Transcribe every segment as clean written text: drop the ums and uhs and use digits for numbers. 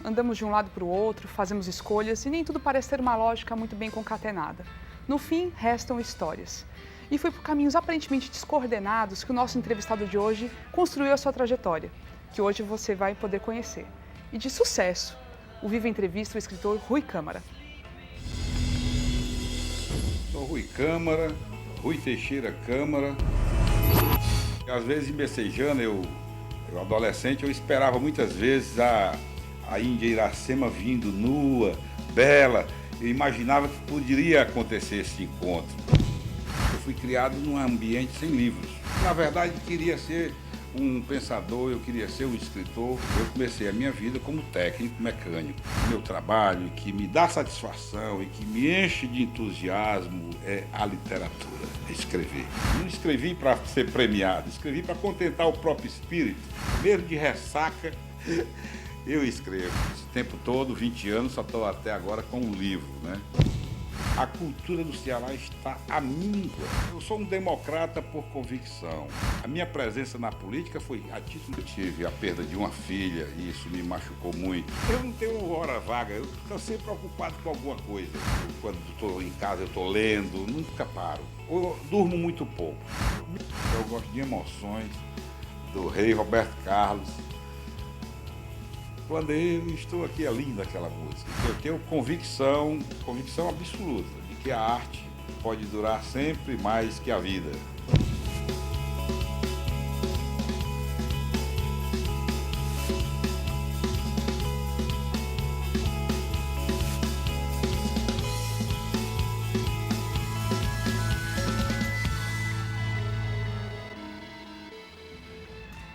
andamos de um lado para o outro, fazemos escolhas e nem tudo parece ter uma lógica muito bem concatenada. No fim, restam histórias. E foi por caminhos aparentemente descoordenados que o nosso entrevistado de hoje construiu a sua trajetória, que hoje você vai poder conhecer. E de sucesso, o Viva Entrevista o escritor Rui Câmara. Sou Rui Câmara, Rui Teixeira Câmara. Às vezes, messejando, eu adolescente, eu esperava muitas vezes a Índia Iracema vindo nua, bela. Eu imaginava que poderia acontecer esse encontro. Eu fui criado num ambiente sem livros. Na verdade, queria ser um pensador, eu queria ser um escritor. Eu comecei a minha vida como técnico mecânico. Meu trabalho que me dá satisfação e que me enche de entusiasmo é a literatura, é escrever. Não escrevi para ser premiado, escrevi para contentar o próprio espírito. Mesmo de ressaca, eu escrevo. Esse tempo todo, 20 anos, só estou até agora com um livro, né? A cultura do Ceará está à míngua. Eu sou um democrata por convicção. A minha presença na política foi a título. Eu tive a perda de uma filha e isso me machucou muito. Eu não tenho hora vaga, eu estou sempre preocupado com alguma coisa. Quando estou em casa, eu estou lendo, nunca paro. Eu durmo muito pouco. Eu gosto de Emoções, do rei Roberto Carlos. Quando eu estou aqui, é linda aquela música. Eu tenho convicção absoluta de que a arte pode durar sempre mais que a vida.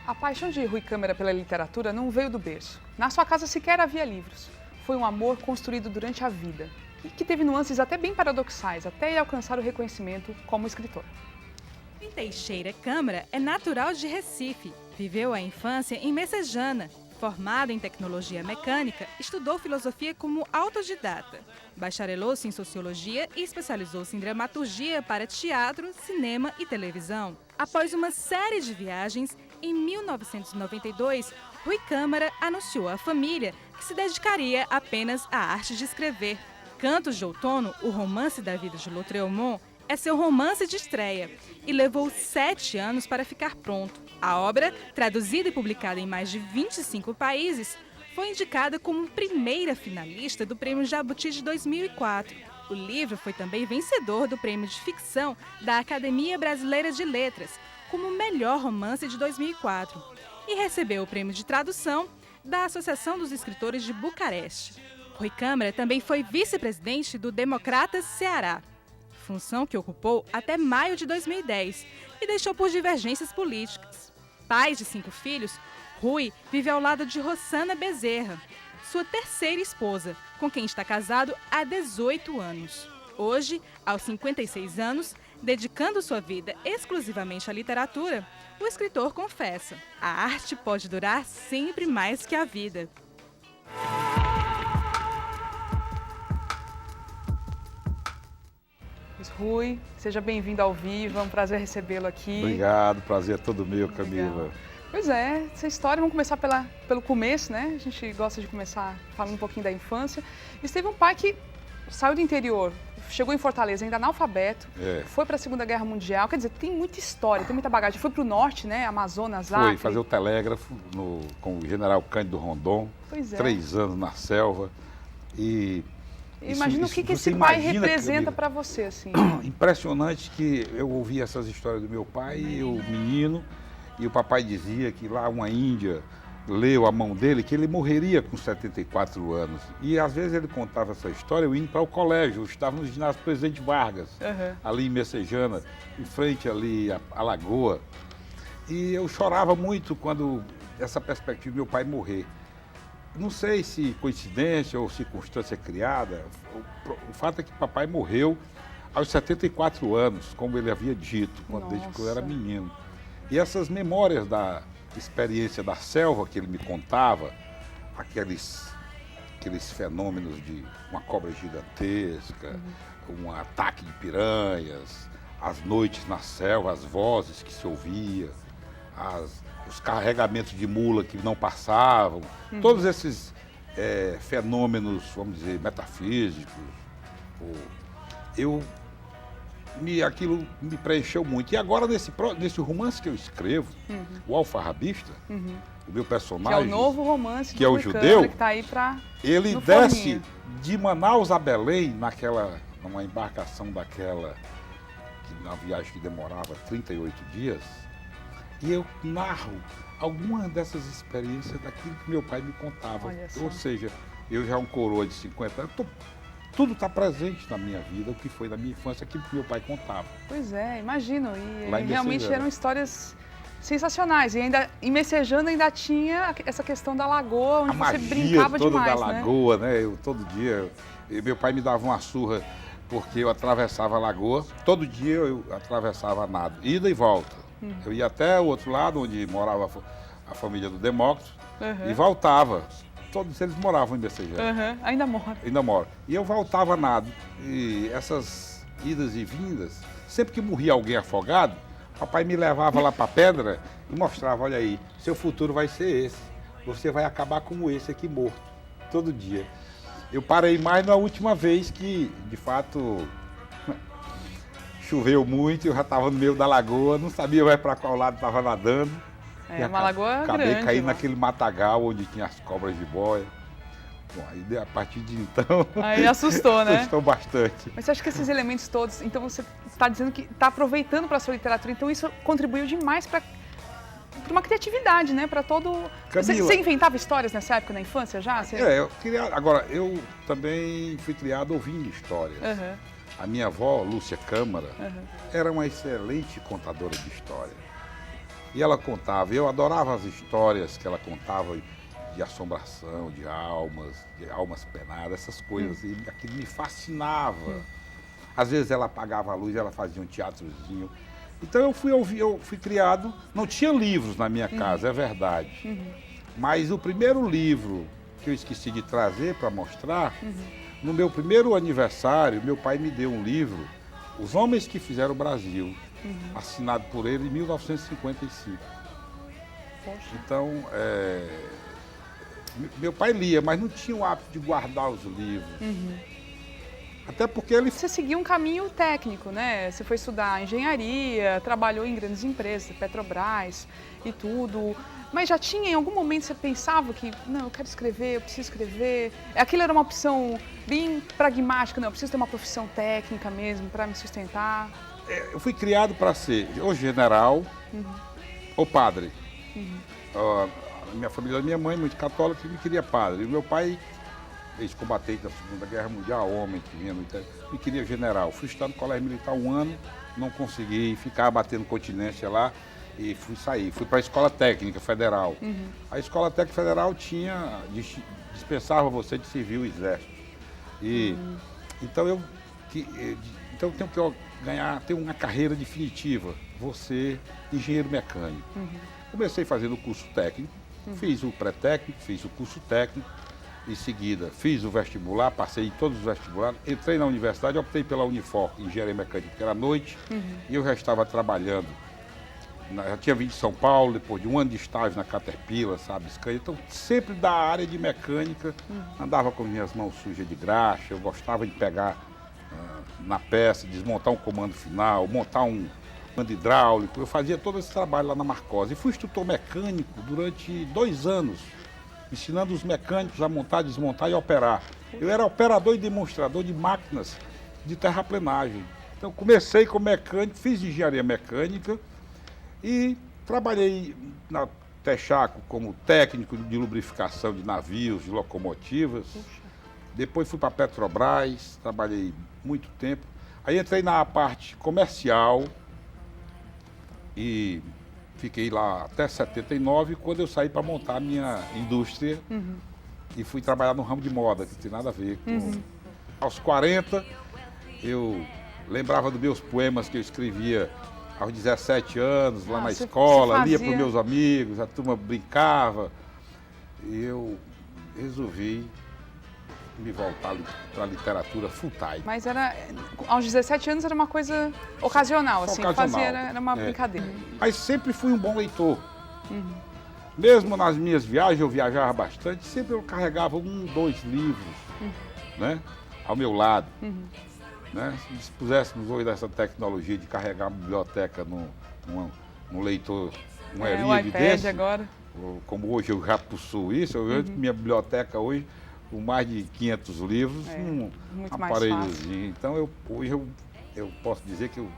A paixão de Rui Câmara pela literatura não veio do berço. Na sua casa sequer havia livros. Foi um amor construído durante a vida e que teve nuances até bem paradoxais, até ele alcançar o reconhecimento como escritor. Rui Teixeira Câmara é natural de Recife. Viveu a infância em Messejana. Formado em tecnologia mecânica, estudou filosofia como autodidata. Bacharelou-se em sociologia e especializou-se em dramaturgia para teatro, cinema e televisão. Após uma série de viagens, em 1992, Rui Câmara anunciou à família que se dedicaria apenas à arte de escrever. Cantos de Outono, o romance da vida de Lautréamont, é seu romance de estreia e levou 7 anos para ficar pronto. A obra, traduzida e publicada em mais de 25 países, foi indicada como primeira finalista do Prêmio Jabuti de 2004. O livro foi também vencedor do Prêmio de Ficção da Academia Brasileira de Letras, como melhor romance de 2004, e recebeu o Prêmio de Tradução da Associação dos Escritores de Bucareste. Rui Câmara também foi vice-presidente do Democratas Ceará, função que ocupou até maio de 2010 e deixou por divergências políticas. Pai de 5 filhos, Rui vive ao lado de Rossana Bezerra, sua terceira esposa, com quem está casado há 18 anos. Hoje, aos 56 anos, dedicando sua vida exclusivamente à literatura, o escritor confessa: a arte pode durar sempre mais que a vida. Rui, seja bem-vindo ao Viva, é um prazer recebê-lo aqui. Obrigado, prazer é todo meu, Camila. Legal. Pois é, essa história, vamos começar pelo começo, né? A gente gosta de começar falando um pouquinho da infância. E teve um pai que saiu do interior, chegou em Fortaleza ainda analfabeto, foi para a Segunda Guerra Mundial, quer dizer, tem muita história, tem muita bagagem. Foi para o norte, né, Amazonas, Acre. Foi fazer o telégrafo com o general Cândido Rondon, 3 anos na selva. E imagina o que esse pai representa para você, assim. Impressionante que eu ouvi essas histórias do meu pai, eu menino, e o papai dizia que lá uma índia leu a mão dele, que ele morreria com 74 anos. E às vezes ele contava essa história, eu indo para o colégio, eu estava no ginásio Presidente Vargas, ali em Messejana, em frente ali à lagoa. E eu chorava muito quando essa perspectiva de meu pai morrer. Não sei se coincidência ou circunstância criada, o fato é que papai morreu aos 74 anos, como ele havia dito, desde que eu era menino. E essas memórias da experiência da selva que ele me contava, aqueles fenômenos de uma cobra gigantesca, um ataque de piranhas, as noites na selva, as vozes que se ouvia, os carregamentos de mula que não passavam, todos esses fenômenos, vamos dizer, metafísicos. Aquilo me preencheu muito. E agora, nesse romance que eu escrevo, O Alfarrabista, o meu personagem, que é o novo romance que é o Rui judeu, Câmara, que está aí ele no desce forninho. de Manaus a Belém, numa embarcação daquela, na viagem que demorava 38 dias, e eu narro algumas dessas experiências daquilo que meu pai me contava. Olha só. Ou seja, eu já um coroa de 50 anos, tudo está presente na minha vida, o que foi na minha infância, aquilo que meu pai contava. Pois é, imagino. E Lá em realmente Messejana. eram histórias sensacionais. E ainda em Messejana ainda tinha essa questão da lagoa, onde A você magia brincava toda demais, da né? lagoa, né? Eu todo dia, meu pai me dava uma surra porque eu atravessava a lagoa. Todo dia eu atravessava nado, ida e volta. Eu ia até o outro lado, onde morava a família do Demócrito, e voltava. Todos eles moravam em Messejana. Ainda mora. Ainda moro. E eu voltava a nado. E essas idas e vindas, sempre que morria alguém afogado, papai me levava lá para a pedra e mostrava, olha aí, seu futuro vai ser esse. Você vai acabar como esse aqui morto, todo dia. Eu parei mais na última vez que, de fato, choveu muito, eu já estava no meio da lagoa, não sabia mais para qual lado estava nadando. É uma lagoa Acabei grande. caindo lá. naquele matagal onde tinha as cobras de boia. Bom, aí a partir de então... Aí assustou, né? Assustou bastante. Mas você acha que esses elementos todos, então você está dizendo que está aproveitando para a sua literatura, então isso contribuiu demais para uma criatividade, né? Para todo... Camila. Você inventava histórias nessa época, na infância já? Agora, eu também fui criado ouvindo histórias. A minha avó, Lúcia Câmara, era uma excelente contadora de história. E ela contava, eu adorava as histórias que ela contava de assombração, de almas penadas, essas coisas. E aquilo me fascinava. Às vezes ela apagava a luz, ela fazia um teatrozinho. Então eu fui criado, não tinha livros na minha casa, é verdade. Mas o primeiro livro que eu esqueci de trazer para mostrar, no meu primeiro aniversário, meu pai me deu um livro, Os Homens que Fizeram o Brasil, assinado por ele em 1955. Poxa. Então, meu pai lia, mas não tinha o hábito de guardar os livros. Até porque ele... Você seguiu um caminho técnico, né? Você foi estudar engenharia, trabalhou em grandes empresas, Petrobras e tudo. Mas já tinha, em algum momento, você pensava que, não, eu quero escrever, eu preciso escrever. Aquilo era uma opção bem pragmática, não, eu preciso ter uma profissão técnica mesmo para me sustentar. Eu fui criado para ser ou general ou padre. Minha família, minha mãe, muito católica, me queria padre. E meu pai, ex-combatente da Segunda Guerra Mundial, homem que vinha no interior, me queria general. Fui estudar no colégio militar 1 ano, não consegui, ficar batendo continência lá e fui para a Escola Técnica Federal. A Escola Técnica Federal dispensava você de servir o exército. Então eu tenho que ter uma carreira definitiva, vou ser engenheiro mecânico. Comecei fazendo o curso técnico, fiz o pré-técnico, fiz o curso técnico, em seguida fiz o vestibular, passei em todos os vestibulares, entrei na universidade, optei pela Unifor, engenharia mecânica, que era à noite, e eu já estava trabalhando, já tinha vindo de São Paulo, depois de 1 ano de estágio na Caterpillar, sabe, Scania, então sempre da área de mecânica, andava com minhas mãos sujas de graxa, eu gostava de pegar na peça, desmontar um comando final, montar um comando hidráulico. Eu fazia todo esse trabalho lá na Marcosa. E fui instrutor mecânico durante 2 anos, ensinando os mecânicos a montar, desmontar e operar. Eu era operador e demonstrador de máquinas de terraplenagem. Então comecei como mecânico, fiz engenharia mecânica e trabalhei na Texaco como técnico de lubrificação de navios, de locomotivas. Depois fui para a Petrobras, trabalhei muito tempo. Aí entrei na parte comercial e fiquei lá até 79, quando eu saí para montar a minha indústria e fui trabalhar no ramo de moda, que não tem nada a ver com... Aos 40, eu lembrava dos meus poemas que eu escrevia aos 17 anos, lá na escola, lia para os meus amigos, a turma brincava. E eu resolvi me voltar para a literatura full time. Mas aos 17 anos era uma coisa ocasional, assim, ocasional. era uma brincadeira. Mas sempre fui um bom leitor. Mesmo nas minhas viagens, eu viajava bastante, sempre eu carregava 1, 2 livros, né, ao meu lado. Né? Se dispuséssemos hoje dessa tecnologia de carregar uma biblioteca num leitor, um o Erive iPad desse, agora. como hoje eu já possuo isso, eu vejo que minha biblioteca hoje, com mais de 500 livros, um muito mais aparelhozinho. Então, hoje eu posso dizer que eu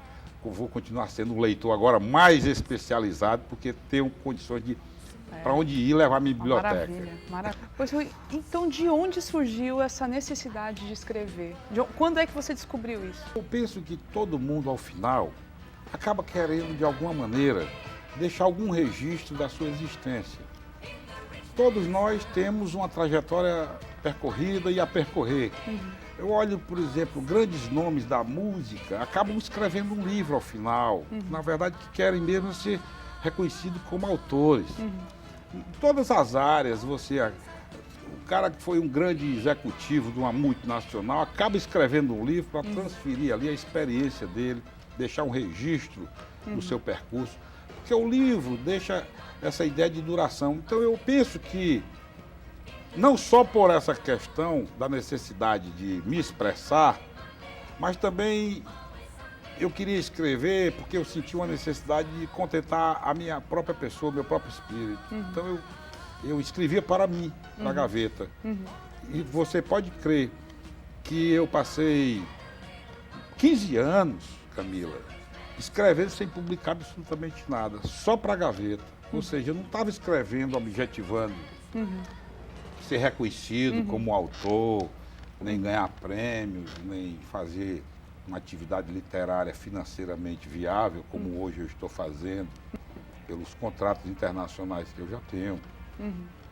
vou continuar sendo um leitor agora mais especializado, porque tenho condições de, para onde ir, levar minha biblioteca. Maravilha, maravilha. Pois, então, de onde surgiu essa necessidade de escrever? Quando é que você descobriu isso? Eu penso que todo mundo, ao final, acaba querendo, de alguma maneira, deixar algum registro da sua existência. Todos nós temos uma trajetória percorrida e a percorrer. Eu olho, por exemplo, grandes nomes da música, acabam escrevendo um livro ao final. Na verdade, que querem mesmo ser reconhecidos como autores. Em todas as áreas, o cara que foi um grande executivo de uma multinacional acaba escrevendo um livro para transferir ali a experiência dele, deixar um registro do seu percurso. Porque o livro deixa essa ideia de duração. Então eu penso que, não só por essa questão da necessidade de me expressar, mas também eu queria escrever porque eu senti uma necessidade de contentar a minha própria pessoa, meu próprio espírito. Então eu escrevia para mim, para a gaveta. E você pode crer que eu passei 15 anos, Camila, escrevendo sem publicar absolutamente nada, só para a gaveta. Ou seja, eu não estava escrevendo, objetivando ser reconhecido como autor, nem ganhar prêmios, nem fazer uma atividade literária financeiramente viável, como hoje eu estou fazendo, pelos contratos internacionais que eu já tenho,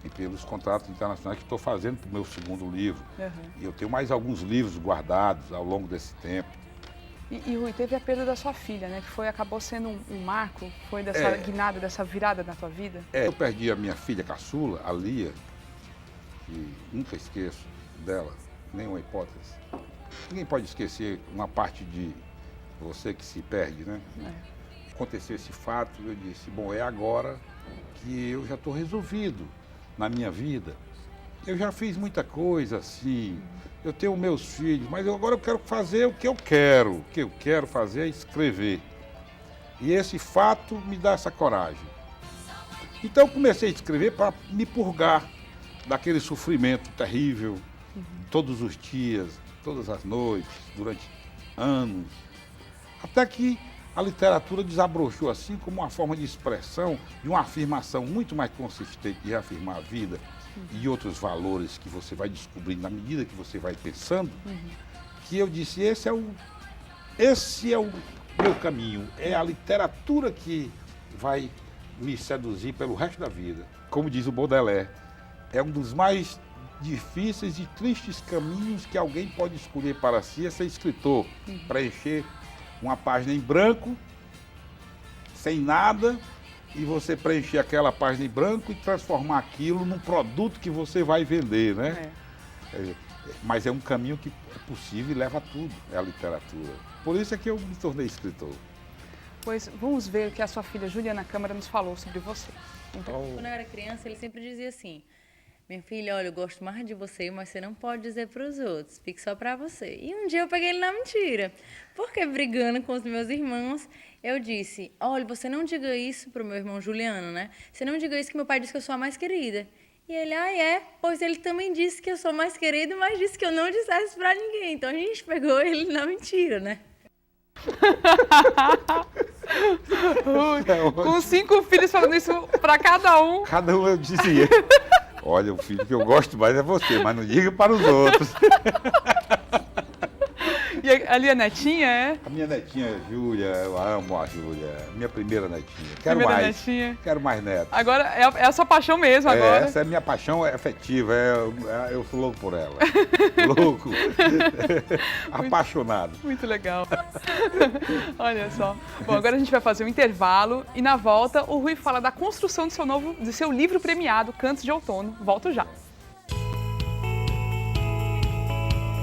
e pelos contratos internacionais que estou fazendo para o meu segundo livro. E eu tenho mais alguns livros guardados ao longo desse tempo. E Rui, teve a perda da sua filha, né? Que acabou sendo um marco, foi dessa guinada, dessa virada na tua vida? Eu perdi a minha filha caçula, a Lia, que nunca esqueço dela, nenhuma hipótese. Ninguém pode esquecer uma parte de você que se perde, né? Aconteceu esse fato, eu disse, bom, é agora que eu já estou resolvido na minha vida. Eu já fiz muita coisa assim, eu tenho meus filhos, mas agora eu quero fazer o que eu quero. O que eu quero fazer é escrever. E esse fato me dá essa coragem. Então eu comecei a escrever para me purgar daquele sofrimento terrível, todos os dias, todas as noites, durante anos. Até que a literatura desabrochou assim como uma forma de expressão, de uma afirmação muito mais consistente de reafirmar a vida e outros valores que você vai descobrindo na medida que você vai pensando, que eu disse, esse é o meu caminho, é a literatura que vai me seduzir pelo resto da vida. Como diz o Baudelaire, é um dos mais difíceis e tristes caminhos que alguém pode escolher para si, é ser escritor, preencher uma página em branco, sem nada, e você preencher aquela página em branco e transformar aquilo num produto que você vai vender, né? Mas é um caminho que é possível e leva a tudo, é a literatura. Por isso é que eu me tornei escritor. Pois vamos ver o que a sua filha Juliana Câmara nos falou sobre você. Então, quando eu era criança, ele sempre dizia assim, minha filha, olha, eu gosto mais de você, mas você não pode dizer para os outros, fique só para você. E um dia eu peguei ele na mentira, porque brigando com os meus irmãos, eu disse, olha, você não diga isso para o meu irmão Juliano, né? Você não diga isso que meu pai disse que eu sou a mais querida. E ele, pois ele também disse que eu sou mais querida, mas disse que eu não dissesse para ninguém. Então a gente pegou ele na mentira, né? Com 5 filhos falando isso para cada um. Cada um eu dizia. Olha, o filho que eu gosto mais é você, mas não diga para os outros. E ali a netinha, é? A minha netinha é Júlia, eu amo a Júlia, minha primeira netinha. Quero mais netos. Agora é a sua paixão mesmo agora. Essa é a minha paixão afetiva, eu sou louco por ela. Louco. Apaixonado. Muito legal. Olha só. Bom, agora a gente vai fazer um intervalo e na volta o Rui fala da construção do seu livro premiado, Cantos de Outono. Volto já.